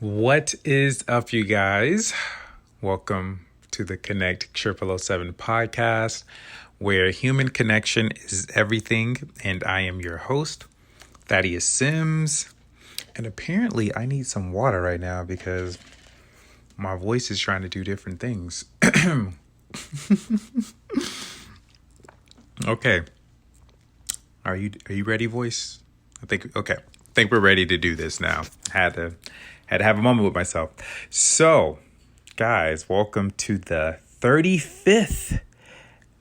What is up, you guys? Welcome to the Connect 0007 podcast, where human connection is everything. And I am your host, Thaddeus Sims. And apparently, I need some water right now because my voice is trying to do different things. Okay. Are you ready, voice? I think we're ready to do this now. Had to have a moment with myself. So, guys, welcome to the 35th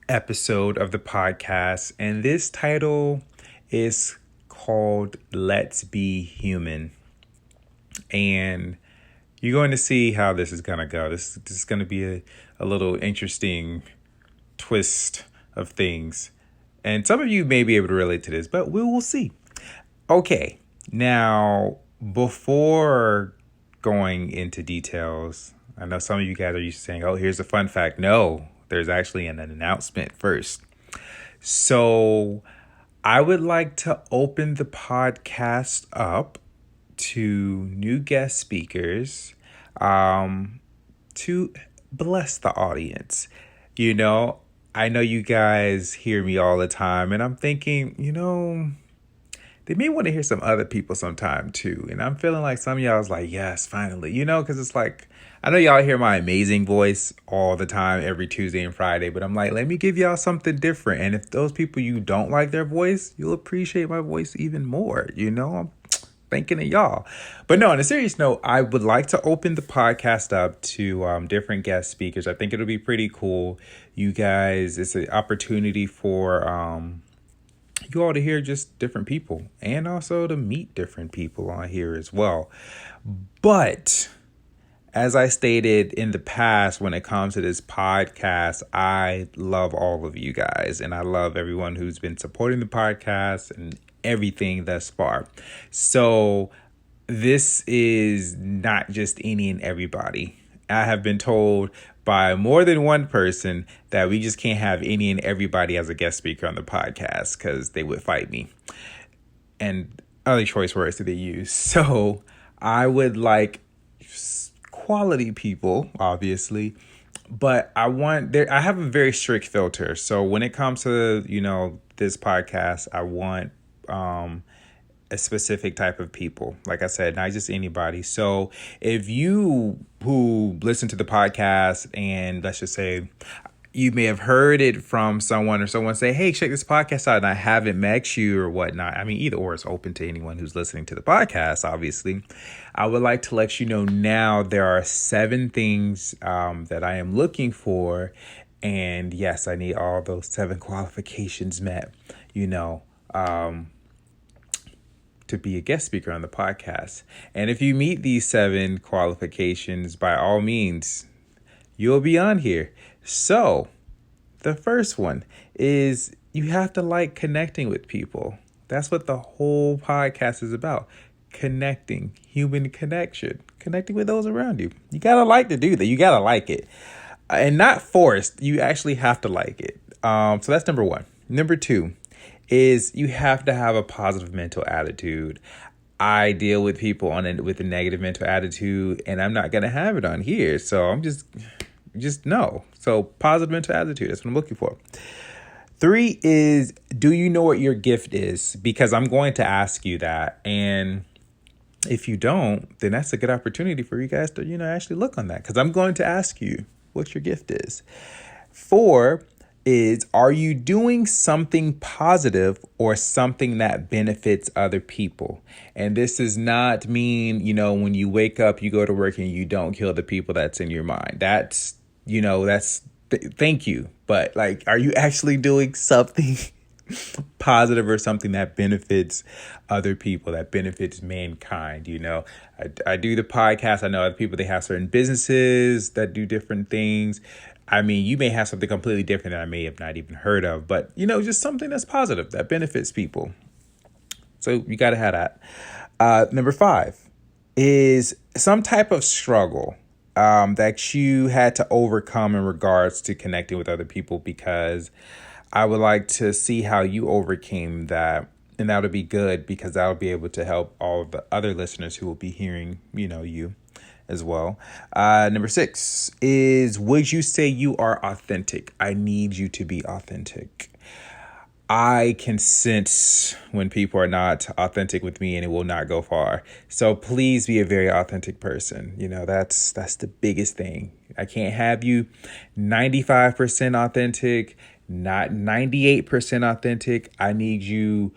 episode of the podcast, and this title is called Let's Be Human. And you're going to see how this is going to go. This is going to be a little interesting twist of things. And some of you may be able to relate to this, but we will see. Okay, now, before going into details, I know some of you guys are used to saying, oh, here's a fun fact. No, there's actually an announcement first. So I would like to open the podcast up to new guest speakers to bless the audience. I know you guys hear me all the time, and I'm thinking, they may want to hear some other people sometime too. And I'm feeling like some of y'all is like, yes, finally, because it's like, I know y'all hear my amazing voice all the time, every Tuesday and Friday, but I'm like, let me give y'all something different. And if those people, you don't like their voice, you'll appreciate my voice even more. I'm thinking of y'all. But no, on a serious note, I would like to open the podcast up to different guest speakers. I think it'll be pretty cool. You guys, it's an opportunity for you all to hear just different people and also to meet different people on here as well. But as I stated in the past, when it comes to this podcast, I love all of you guys, and I love everyone who's been supporting the podcast and everything thus far. So this is not just any and everybody. I have been told by more than one person that we just can't have any and everybody as a guest speaker on the podcast because they would fight me and other choice words that they use. So I would like quality people, obviously, but I have a very strict filter. So when it comes to, this podcast, I want a specific type of people. Like I said, not just anybody. So if you who listen to the podcast and let's just say you may have heard it from someone or someone say, hey, check this podcast out, and I haven't met you or whatnot. I mean, either or is open to anyone who's listening to the podcast, obviously. I would like to let you know now there are 7 things that I am looking for. And yes, I need all those 7 qualifications met, to be a guest speaker on the podcast. And if you meet these 7 qualifications, by all means, you'll be on here. So the first one is you have to like connecting with people. That's what the whole podcast is about. Connecting, human connection, connecting with those around you. You got to like to do that. You got to like it and not forced. You actually have to like it. So that's number 1. Number 2 is you have to have a positive mental attitude. I deal with people with a negative mental attitude, and I'm not going to have it on here. So I'm just no. So positive mental attitude, that's what I'm looking for. 3 is, do you know what your gift is? Because I'm going to ask you that. And if you don't, then that's a good opportunity for you guys to, actually look on that. Because I'm going to ask you what your gift is. 4 is, are you doing something positive or something that benefits other people? And this does not mean, when you wake up, you go to work and you don't kill the people that's in your mind. That's, thank you. But are you actually doing something positive or something that benefits other people, that benefits mankind? I do the podcast. I know other people, they have certain businesses that do different things. I mean, you may have something completely different that I may have not even heard of, but, just something that's positive, that benefits people. So you got to have that. Number 5 is some type of struggle that you had to overcome in regards to connecting with other people, because I would like to see how you overcame that And that'll be good because that'll be able to help all of the other listeners who will be hearing, you as well. Number 6 is, would you say you are authentic? I need you to be authentic. I can sense when people are not authentic with me, and it will not go far. So please be a very authentic person. That's the biggest thing. I can't have you 95% authentic, not 98% authentic. I need you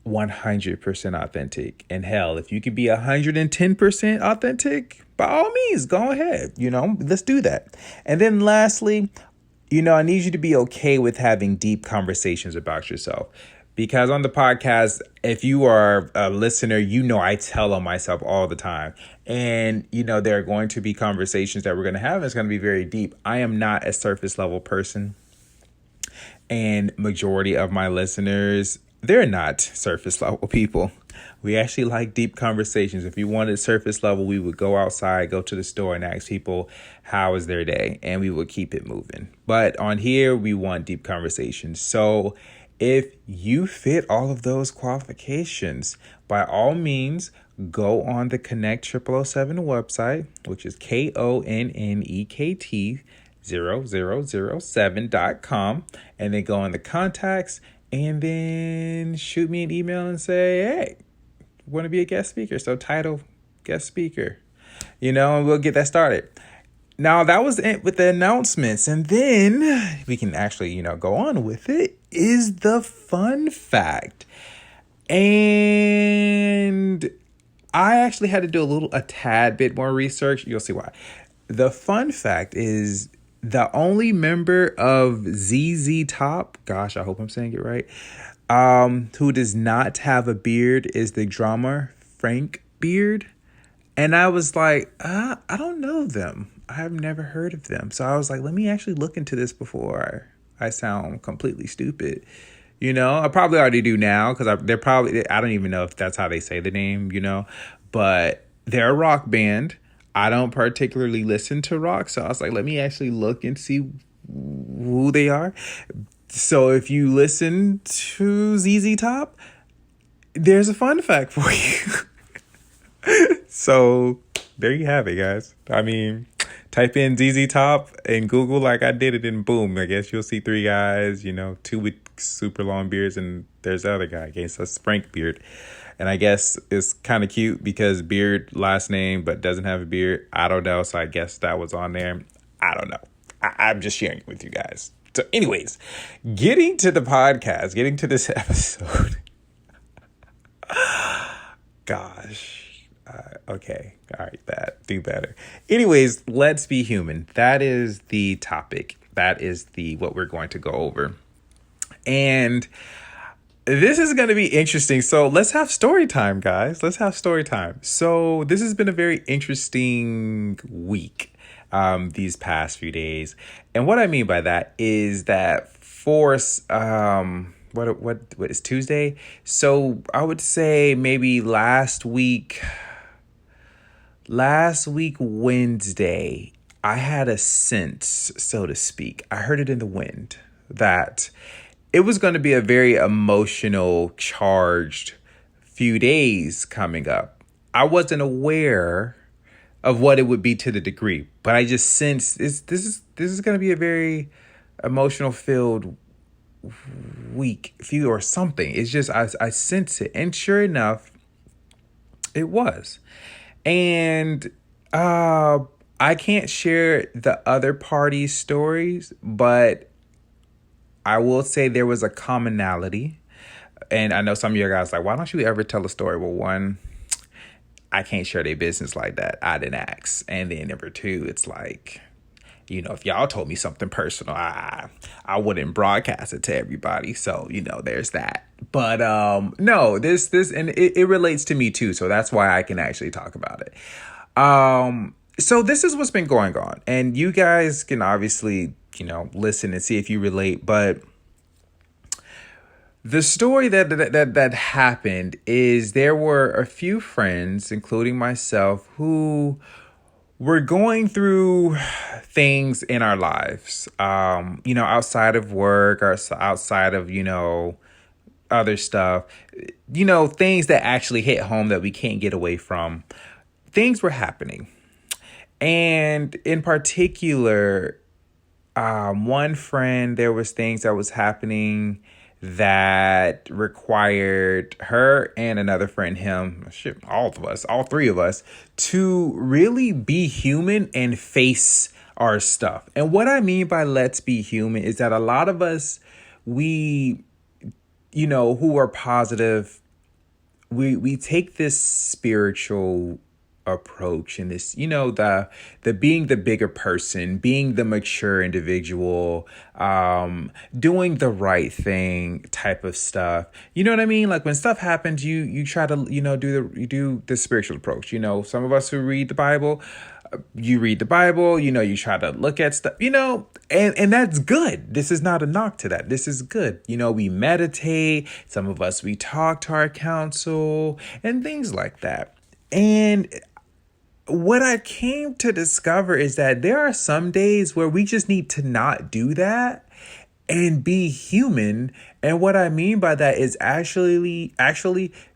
100% authentic. And hell, if you could be 110% authentic, by all means, go ahead. Let's do that. And then lastly, I need you to be okay with having deep conversations about yourself. Because on the podcast, if you are a listener, I tell on myself all the time. And, there are going to be conversations that we're going to have. And it's going to be very deep. I am not a surface level person. And majority of my listeners, they're not surface level people. We actually like deep conversations. If you wanted surface level, we would go outside, go to the store and ask people, how is their day? And we would keep it moving. But on here, we want deep conversations. So if you fit all of those qualifications, by all means, go on the Connect 0007 website, which is KONNEKT 0007.com, and then go on the contacts and then shoot me an email and say, hey, want to be a guest speaker? So title guest speaker, and we'll get that started. Now that was it with the announcements. And then we can actually, go on with it, is the fun fact. And I actually had to do a tad bit more research. You'll see why. The fun fact is the only member of ZZ Top, gosh, I hope I'm saying it right, who does not have a beard is the drummer, Frank Beard. And I was like, I don't know them. I've never heard of them. So I was like, let me actually look into this before I sound completely stupid. I probably already do now because I don't even know if that's how they say the name, but they're a rock band. I don't particularly listen to rock. So I was like, let me actually look and see who they are. So if you listen to ZZ Top, there's a fun fact for you. So there you have it, guys. I mean, type in ZZ Top in Google like I did it, and boom, I guess you'll see 3 guys, 2 with super long beards, and there's the other guy. I guess that's Frank Beard. And I guess it's kind of cute because Beard last name, but doesn't have a beard. I don't know. So I guess that was on there. I don't know. I'm just sharing it with you guys. So anyways, getting to the podcast, getting to this episode. Gosh. Okay. All right. Do better. Anyways, let's be human. That is the topic. That is what we're going to go over. And this is going to be interesting. So let's have story time, guys. Let's have story time. So this has been a very interesting week, these past few days. And what I mean by that is that what is Tuesday? So I would say maybe last week Wednesday, I had a sense, so to speak. I heard it in the wind that it was going to be a very emotional, charged few days coming up. I wasn't aware of what it would be to the degree, but I just sensed this is going to be a very emotional filled week, few or something. It's just I sense it, and sure enough, it was. And I can't share the other party's stories, but I will say there was a commonality. And I know some of you guys are like, why don't you ever tell a story? Well, one, I can't share their business like that. I didn't ask. And then number 2, it's like, if y'all told me something personal, I wouldn't broadcast it to everybody. So, there's that. But no, this and it relates to me too. So that's why I can actually talk about it. So this is what's been going on. And you guys can obviously, listen and see if you relate. But the story that happened is there were a few friends, including myself, who were going through things in our lives, outside of work or outside of, other stuff, things that actually hit home that we can't get away from. Things were happening. And in particular, one friend, there was things that was happening that required her and another friend, him, shit, all of us, all three of us, to really be human and face our stuff. And what I mean by let's be human is that a lot of us, we, who are positive, we take this spiritual approach and this, the being the bigger person, being the mature individual, doing the right thing type of stuff. You know what I mean? Like when stuff happens, you try to, do the spiritual approach. Some of us who read the Bible, you read the Bible, you try to look at stuff, and that's good. This is not a knock to that. This is good. We meditate. Some of us, we talk to our counsel and things like that. And what I came to discover is that there are some days where we just need to not do that and be human. And what I mean by that is actually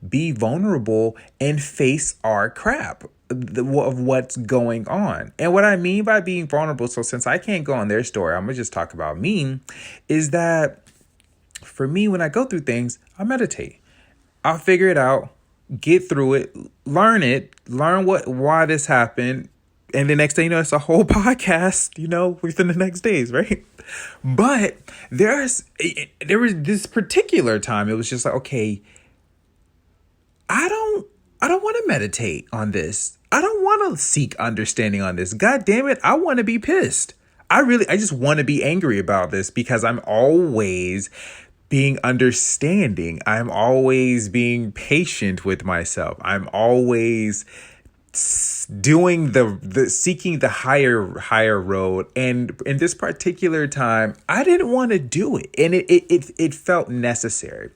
be vulnerable and face our crap of what's going on. And what I mean by being vulnerable, so since I can't go on their story, I'm gonna just talk about me, is that for me, when I go through things, I meditate. I'll figure it out, get through it, learn why this happened. And the next thing you know, it's a whole podcast, within the next days, right? But there was this particular time, it was just like, okay, I don't want to meditate on this. I don't want to seek understanding on this. God damn it, I want to be pissed. I just want to be angry about this because I'm always being understanding. I'm always being patient with myself. I'm always doing the seeking the higher road. And in this particular time, I didn't want to do it. And it felt necessary.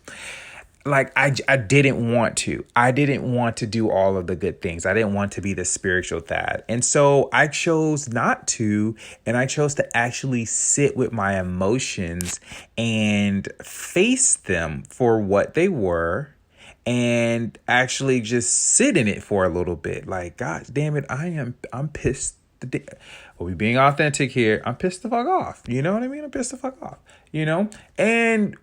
Like I didn't want to. I didn't want to do all of the good things. I didn't want to be the spiritual Thad. And so I chose not to, and I chose to actually sit with my emotions and face them for what they were and actually just sit in it for a little bit. Like, God damn it, I'm pissed. Are we being authentic here? I'm pissed the fuck off. You know what I mean? I'm pissed the fuck off, And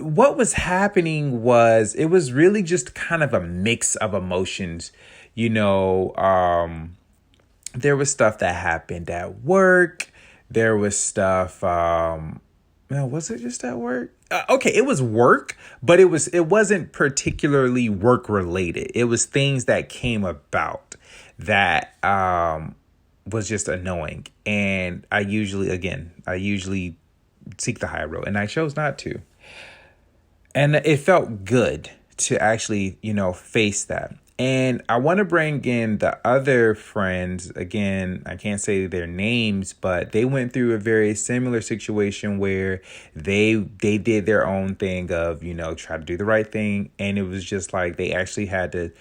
what was happening was it was really just kind of a mix of emotions. There was stuff that happened at work. There was stuff. Was it just at work? Okay, it was work, but it wasn't particularly work related. It was things that came about that was just annoying. And I usually seek the high road, and I chose not to. And it felt good to actually, face that. And I want to bring in the other friends. Again, I can't say their names, but they went through a very similar situation where they did their own thing of, try to do the right thing. And it was just like they actually had to,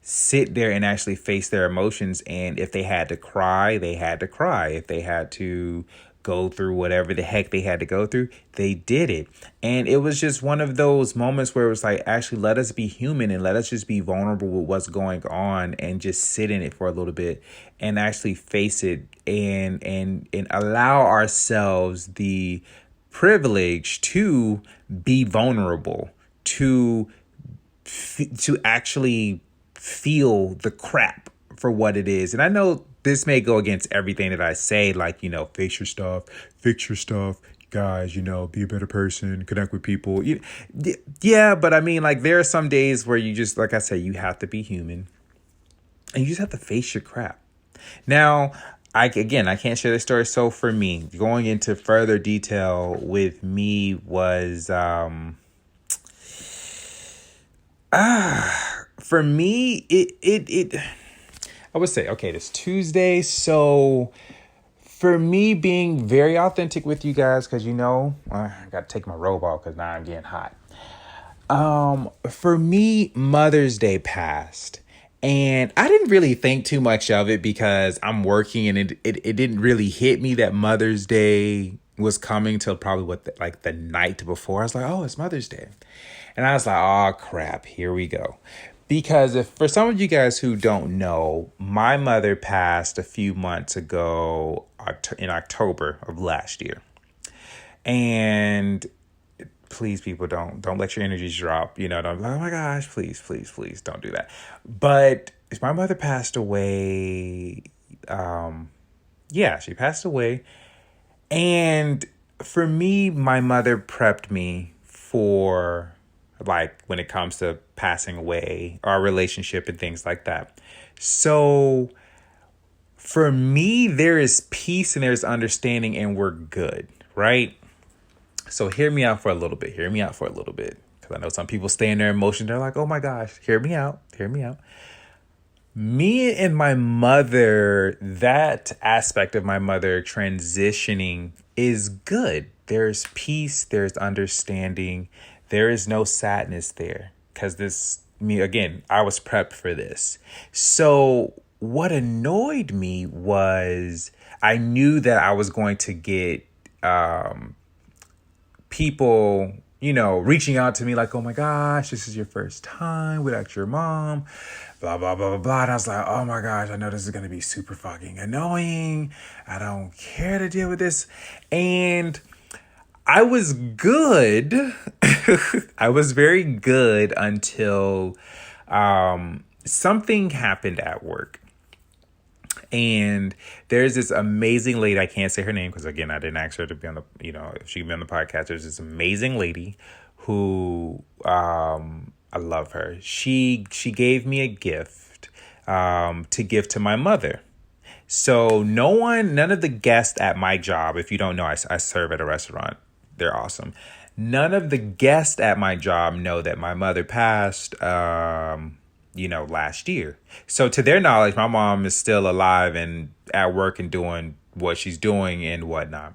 sit there and actually face their emotions. And if they had to cry, they had to cry. If they had to go through whatever the heck they had to go through, they did it. And it was just one of those moments where it was like, actually, let us be human and let us just be vulnerable with what's going on and just sit in it for a little bit and actually face it and allow ourselves the privilege to be vulnerable, to actually feel the crap for what it is. And I know this may go against everything that I say, like, fix your stuff, guys, be a better person, connect with people. Yeah, but I mean, like, there are some days where you just, like I say, you have to be human and you just have to face your crap. Now, I can't share the story. So for me, going into further detail with me was, for me, it I would say, okay, it's Tuesday. So for me being very authentic with you guys, because, I got to take my robe off because now I'm getting hot. For me, Mother's Day passed. And I didn't really think too much of it because I'm working and it didn't really hit me that Mother's Day was coming till probably like the night before. I was like, oh, it's Mother's Day. And I was like, oh crap, here we go. Because if for some of you guys who don't know, my mother passed a few months ago in October of last year. And please, people, don't let your energies drop. You know, don't be like, oh my gosh, please, please, please don't do that. But my mother passed away. She passed away. And for me, my mother prepped me for, like, when it comes to passing away, our relationship and things like that. So for me, there is peace and there's understanding and we're good, right? So hear me out for a little bit. Because I know some people stay in their emotion. They're like, oh my gosh, hear me out. Me and my mother, that aspect of my mother transitioning is good. There's peace, there's understanding, there is no sadness there. Because I was prepped for this. So what annoyed me was I knew that I was going to get people, reaching out to me like, oh my gosh, this is your first time without your mom, blah, blah, blah, blah, blah. And I was like, oh my gosh, I know this is going to be super fucking annoying. I don't care to deal with this. And I was good. I was very good until something happened at work. And there's this amazing lady, I can't say her name because, again, I didn't ask her to be on the, if she could be on the podcast. There's this amazing lady who, I love her. She gave me a gift to give to my mother. So none of the guests at my job, if you don't know, I serve at a restaurant. They're awesome. None of the guests at my job know that my mother passed, last year. So to their knowledge, my mom is still alive and at work and doing what she's doing and whatnot.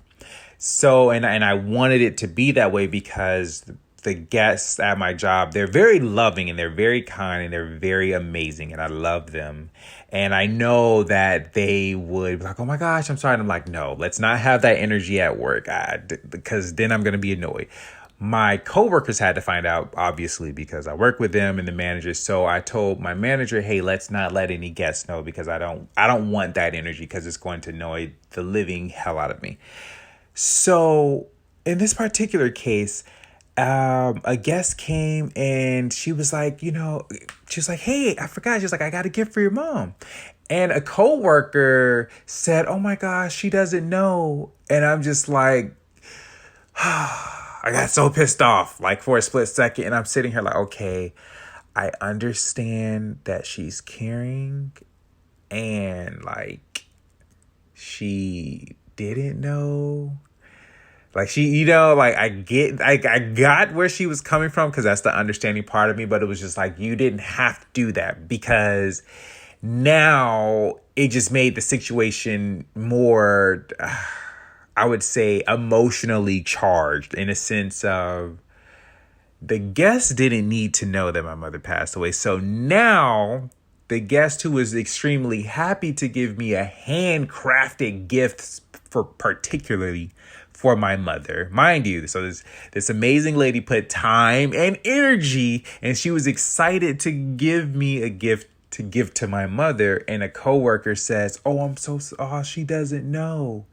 So, and I wanted it to be that way because the guests at my job, they're very loving and they're very kind and they're very amazing and I love them. And I know that they would be like, oh my gosh, I'm sorry. And I'm like, no, let's not have that energy at work because then I'm going to be annoyed. My coworkers had to find out, obviously, because I work with them and the managers. So I told my manager, hey, let's not let any guests know because I don't want that energy because it's going to annoy the living hell out of me. So in this particular case, a guest came and she was like, hey, I forgot. She was like, I got a gift for your mom. And a coworker said, oh my gosh, she doesn't know. And I'm just like, I got so pissed off, like for a split second. And I'm sitting here like, okay, I understand that she's caring and like she didn't know. Like she, I got where she was coming from because that's the understanding part of me. But it was just like, you didn't have to do that because now it just made the situation more, I would say, emotionally charged in a sense of the guest didn't need to know that my mother passed away. So now the guest who was extremely happy to give me a handcrafted gift particularly for my mother, mind you. So this amazing lady put time and energy and she was excited to give me a gift to give to my mother. And a coworker says, oh, she doesn't know.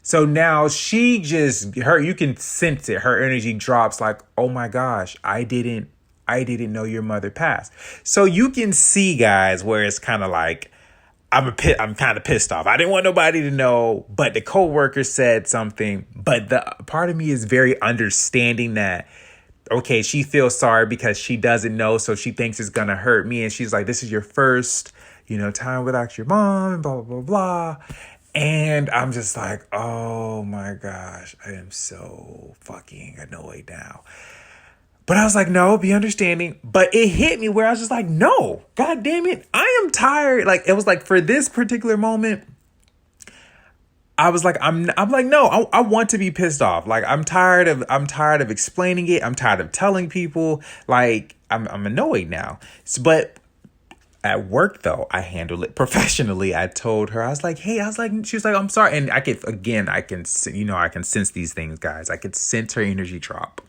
So now you can sense it. Her energy drops like, oh my gosh, I didn't know your mother passed. So you can see, guys, where it's kind of like, I'm kind of pissed off. I didn't want nobody to know, but the coworker said something. But the part of me is very understanding that, okay, she feels sorry because she doesn't know. So she thinks it's going to hurt me. And she's like, this is your first, time without your mom and blah, blah, blah, blah. And I'm just like, oh my gosh, I am so fucking annoyed now. But I was like, no, be understanding. But it hit me where I was just like, no, God damn it. I am tired. Like, it was like for this particular moment, I was like, I'm like, no, I want to be pissed off. Like, I'm tired of explaining it. I'm tired of telling people. Like, I'm annoyed now. But At work, though, I handled it professionally. I told her, I was like, hey, she was like, I'm sorry. And I can sense these things, guys. I could sense her energy drop.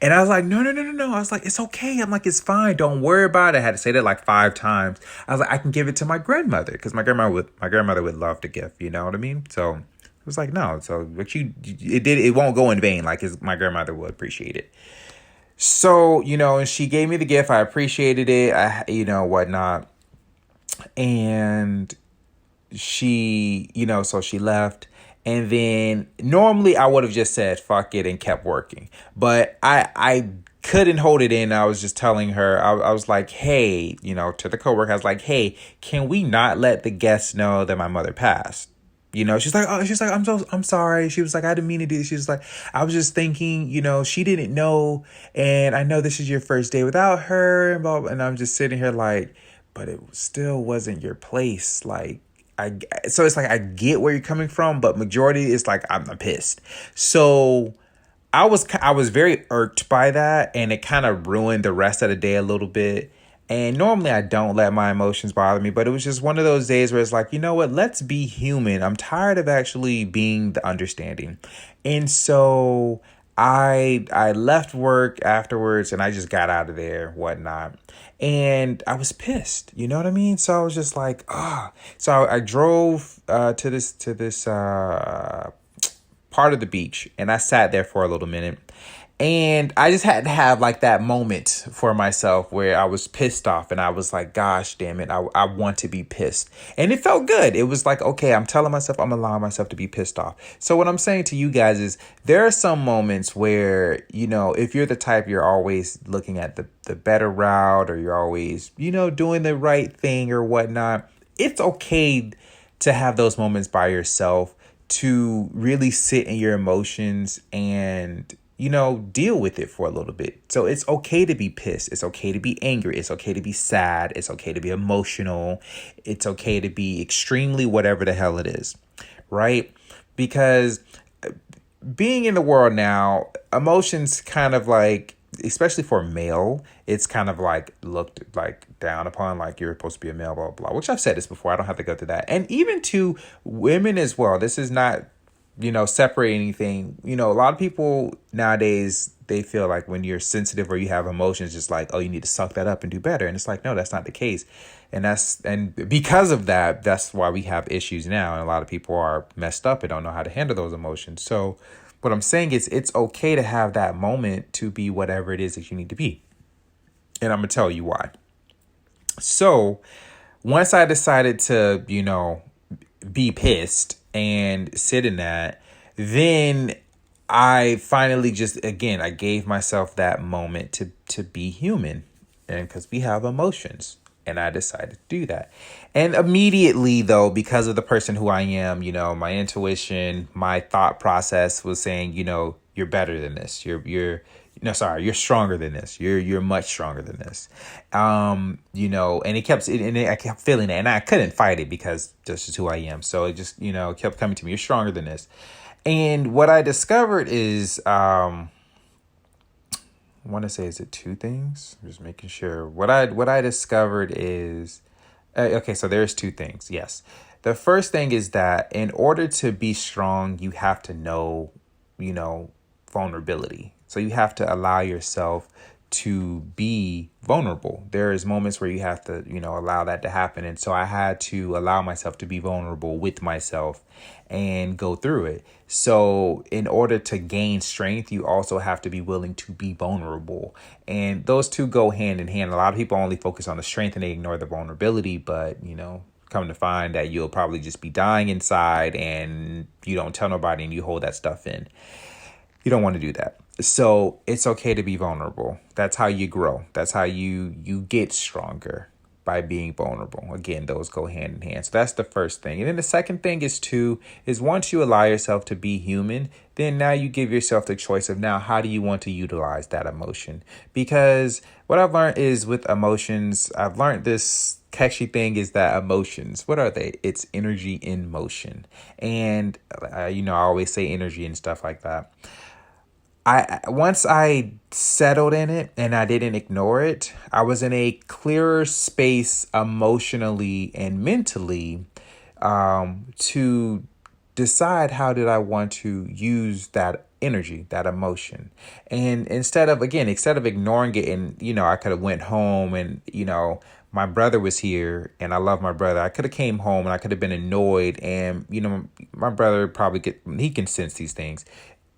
And I was like, no. I was like, it's okay. I'm like, it's fine. Don't worry about it. I had to say that like 5 times. I was like, I can give it to my grandmother because my grandmother would love the gift. You know what I mean? So it was like, no. So but it won't go in vain. Like my grandmother would appreciate it. So, and she gave me the gift. I appreciated it. Whatnot. And so she left. And then normally I would have just said, fuck it, and kept working. But I couldn't hold it in. I was just telling her, I was like, hey, to the coworker, I was like, hey, can we not let the guests know that my mother passed? She's like, I'm sorry. She was like, I didn't mean to do this. She was like, I was just thinking, she didn't know. And I know this is your first day without her. And I'm just sitting here like, but it still wasn't your place. Like, so it's like, I get where you're coming from, but majority is like, I'm pissed. So I was very irked by that, and it kind of ruined the rest of the day a little bit. And normally I don't let my emotions bother me, but it was just one of those days where it's like, you know what, let's be human. I'm tired of actually being the understanding. And so I left work afterwards and I just got out of there, whatnot. And I was pissed, you know what I mean? So I was just like, So I drove to this part of the beach, and I sat there for a little minute. And I just had to have like that moment for myself where I was pissed off, and I was like, gosh, damn it, I want to be pissed. And it felt good. It was like, okay, I'm telling myself, I'm allowing myself to be pissed off. So what I'm saying to you guys is there are some moments where, if you're the type, you're always looking at the better route, or you're always, doing the right thing or whatnot. It's okay to have those moments by yourself, to really sit in your emotions and deal with it for a little bit. So it's okay to be pissed. It's okay to be angry. It's okay to be sad. It's okay to be emotional. It's okay to be extremely whatever the hell it is, right? Because being in the world now, emotions kind of like, especially for male, it's kind of like looked like down upon, like you're supposed to be a male, blah, blah, which I've said this before. I don't have to go through that. And even to women as well, this is not, separate anything. A lot of people nowadays, they feel like when you're sensitive or you have emotions, just like, oh, you need to suck that up and do better. And it's like, no, that's not the case. And because of that, that's why we have issues now. And a lot of people are messed up and don't know how to handle those emotions. So what I'm saying is it's okay to have that moment to be whatever it is that you need to be. And I'm going to tell you why. So once I decided to, be pissed and sit in that, then I finally I gave myself that moment to be human, and because we have emotions, and I decided to do that. And immediately, though, because of the person who I am, my intuition, my thought process was saying, you're better than this. You're stronger than this. You're much stronger than this. And I kept feeling it, and I couldn't fight it because this is who I am. So it just, kept coming to me. You're stronger than this. And what I discovered is, I want to say, is it 2 things? I'm just making sure. What I discovered is, okay, so there's 2 things. Yes. The first thing is that in order to be strong, you have to know, vulnerability. So you have to allow yourself to be vulnerable. There is moments where you have to, allow that to happen. And so I had to allow myself to be vulnerable with myself and go through it. So in order to gain strength, you also have to be willing to be vulnerable. And those two go hand in hand. A lot of people only focus on the strength and they ignore the vulnerability, but, come to find that you'll probably just be dying inside and you don't tell nobody and you hold that stuff in. You don't want to do that. So it's okay to be vulnerable. That's how you grow. That's how you get stronger, by being vulnerable. Again, those go hand in hand. So that's the first thing. And then the second thing is once you allow yourself to be human, then now you give yourself the choice of now, how do you want to utilize that emotion? Because what I've learned is with emotions, I've learned this catchy thing is that emotions, what are they? It's energy in motion. And, I always say energy and stuff like that. once I settled in it and I didn't ignore it, I was in a clearer space emotionally and mentally, to decide how did I want to use that energy, that emotion. And instead of ignoring it, and I could have went home, and my brother was here and I love my brother. I could have came home and I could have been annoyed, and my brother probably he can sense these things.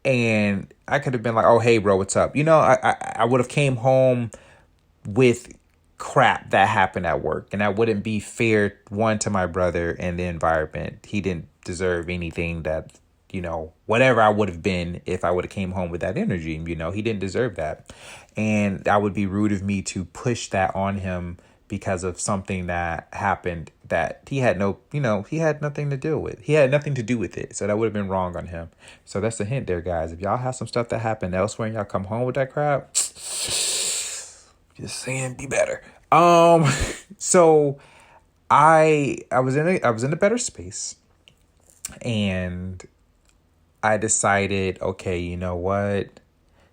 And I could have been like, "Oh, hey, bro, what's up?" I would have came home with crap that happened at work, and that wouldn't be fair, one, to my brother and the environment. He didn't deserve anything that, whatever I would have been if I would have came home with that energy. He didn't deserve that. And that would be rude of me to push that on him because of something that happened that he had he had nothing to deal with. He had nothing to do with it. So that would have been wrong on him. So that's a hint there, guys. If y'all have some stuff that happened elsewhere and y'all come home with that crap, just saying, be better. So I was in a better space, and I decided, okay, you know what?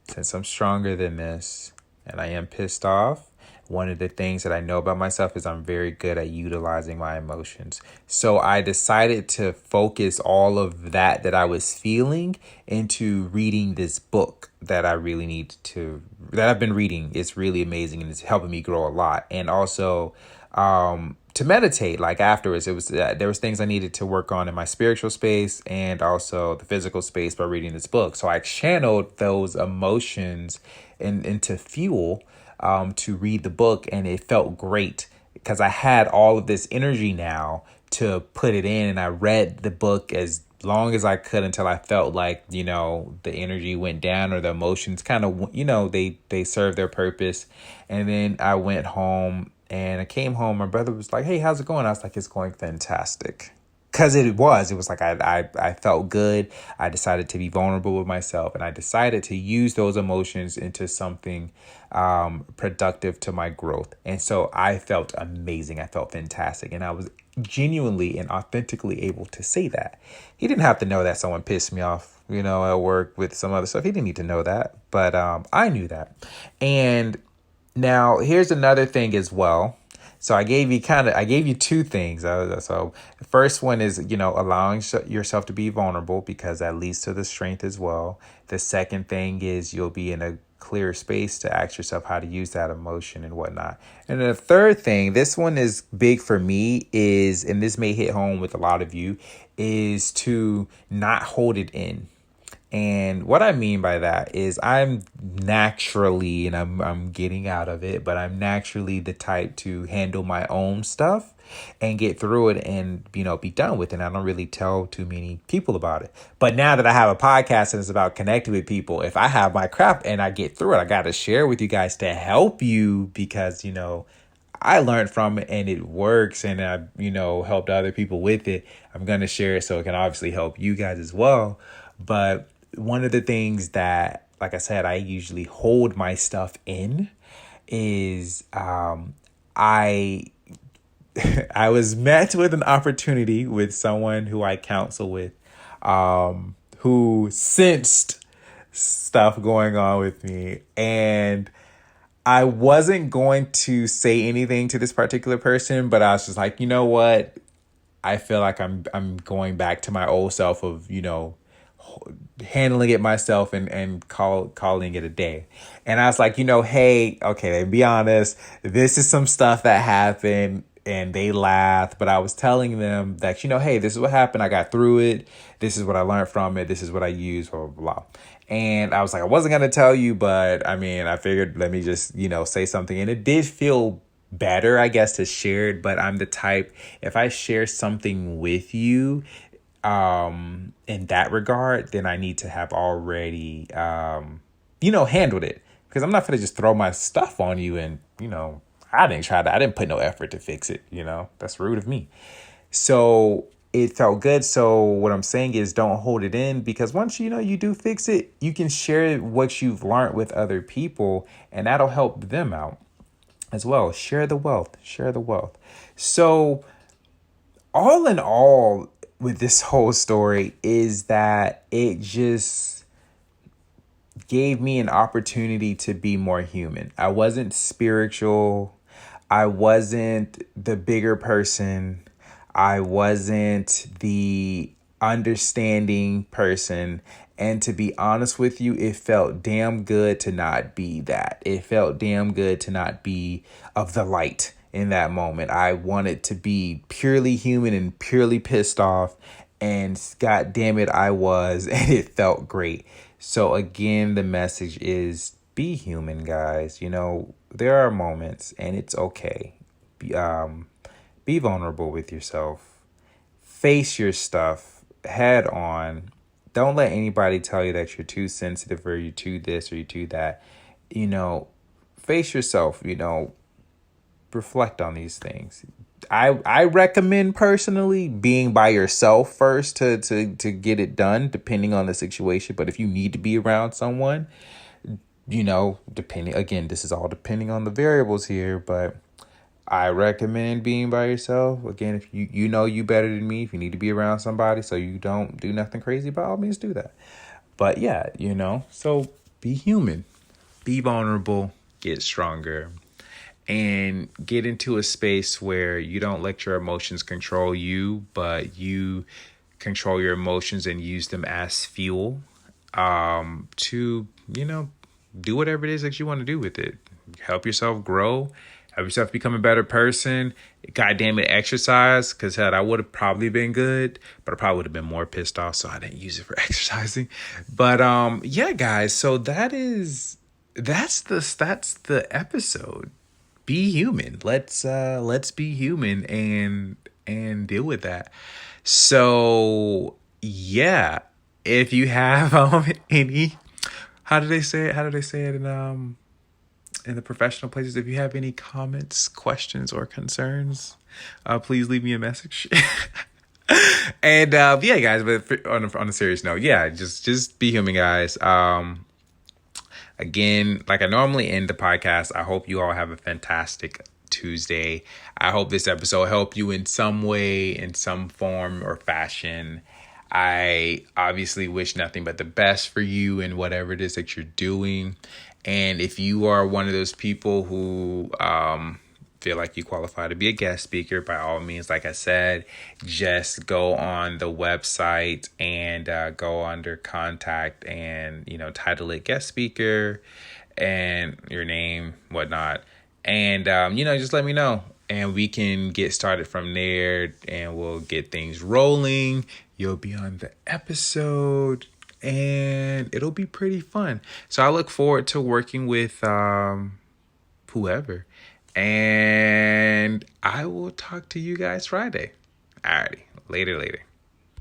Since I'm stronger than this and I am pissed off, one of the things that I know about myself is I'm very good at utilizing my emotions. So I decided to focus all of that I was feeling into reading this book that that I've been reading. It's really amazing and it's helping me grow a lot. And also, to meditate, like afterwards, there was things I needed to work on in my spiritual space and also the physical space by reading this book. So I channeled those emotions into fuel, to read the book, and it felt great because I had all of this energy now to put it in, and I read the book as long as I could until I felt like, the energy went down or the emotions kind of, they served their purpose. And then I went home and I came home. My brother was like, "Hey, how's it going?" I was like, "It's going fantastic." Because it was like I felt good. I decided to be vulnerable with myself, and I decided to use those emotions into something productive to my growth. And so I felt amazing. I felt fantastic. And I was genuinely and authentically able to say that. He didn't have to know that someone pissed me off, at work with some other stuff. He didn't need to know that. But I knew that. And now here's another thing as well. So I gave you two things. So the first one is, allowing yourself to be vulnerable, because that leads to the strength as well. The second thing is you'll be in a clear space to ask yourself how to use that emotion and whatnot. And the third thing, this one is big for me, and this may hit home with a lot of you, is to not hold it in. And what I mean by that is I'm naturally, and I'm getting out of it, but I'm naturally the type to handle my own stuff and get through it and, be done with it. And I don't really tell too many people about it. But now that I have a podcast and it's about connecting with people, if I have my crap and I get through it, I got to share with you guys to help you, because, I learned from it and it works, and I, helped other people with it. I'm going to share it so it can obviously help you guys as well. But one of the things that, like I said, I usually hold my stuff in is I I was met with an opportunity with someone who I counsel with, who sensed stuff going on with me, and I wasn't going to say anything to this particular person, but I was just like, you know what? I feel like I'm going back to my old self of, handling it myself and calling it a day. And I was like, hey, okay, be honest, this is some stuff that happened, and they laughed, but I was telling them that, hey, this is what happened. I got through it. This is what I learned from it. This is what I used, blah, blah, blah. And I was like, I wasn't going to tell you, but I figured, let me just, say something. And it did feel better, I guess, to share it. But I'm the type, if I share something with you, in that regard, then I need to have already, handled it, because I'm not going to just throw my stuff on you. And, I didn't put no effort to fix it. That's rude of me. So it felt good. So what I'm saying is, don't hold it in, because once, you do fix it, you can share what you've learned with other people, and that'll help them out as well. Share the wealth. So all in all, with this whole story, is that gave me an opportunity to be more human. I wasn't spiritual. I wasn't the bigger person. I wasn't the understanding person. And to be honest with you, it felt damn good to not be that. It felt damn good to not be of the light in that moment. I wanted to be purely human and purely pissed off. And god damn it, I was. And it felt great. So again, the message is be human, guys. There are moments and it's okay. Be vulnerable with yourself. Face your stuff head on. Don't let anybody tell you that you're too sensitive or you're too this or you're too that. Face yourself, reflect on these things. I recommend personally being by yourself first to get it done, depending on the situation. But if you need to be around someone, depending, again, this is all depending on the variables here, but I recommend being by yourself. Again, if you know you better than me, if you need to be around somebody so you don't do nothing crazy, by all means do that. But yeah, so be human, be vulnerable, get stronger, and get into a space where you don't let your emotions control you, but you control your emotions and use them as fuel to, do whatever it is that you want to do with it. Help yourself grow. Help yourself become a better person. God damn it, exercise. Because that would have probably been good, but I probably would have been more pissed off, so I didn't use it for exercising. But yeah, guys. So that's the episode. Be human. Let's be human and deal with that. So yeah, if you have any, how do they say it in the professional places? If you have any comments, questions, or concerns, please leave me a message. And yeah, guys. But on a serious note, yeah, just be human, guys. Again, like I normally end the podcast, I hope you all have a fantastic Tuesday. I hope this episode helped you in some way, in some form or fashion. I obviously wish nothing but the best for you in whatever it is that you're doing. And if you are one of those people who feel like you qualify to be a guest speaker, by all means, like I said, just go on the website and go under contact and, title it guest speaker and your name, whatnot. And, just let me know and we can get started from there and we'll get things rolling. You'll be on the episode and it'll be pretty fun. So I look forward to working with whoever. And I will talk to you guys Friday. Alrighty. Later.